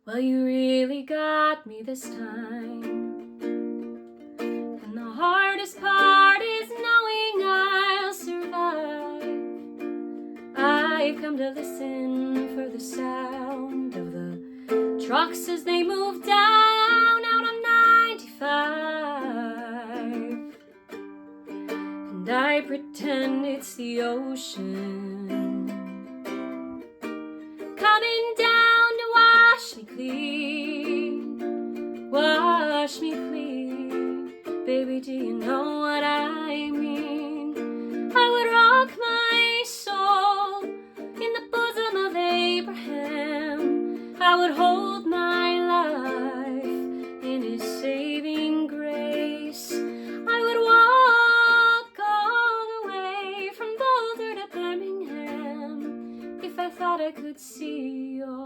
Well, you really got me this time. And the hardest part is knowing I'll survive. I've come to listen for the sound of the trucks as they move down out on 95. And I pretend it's the ocean coming down to wash me clean, wash me clean. Baby, do you know what I mean? I would rock my soul in the bosom of Abraham. I would hold my life in his saving grace. I would walk all the way from Boulder to Birmingham if I thought I could see your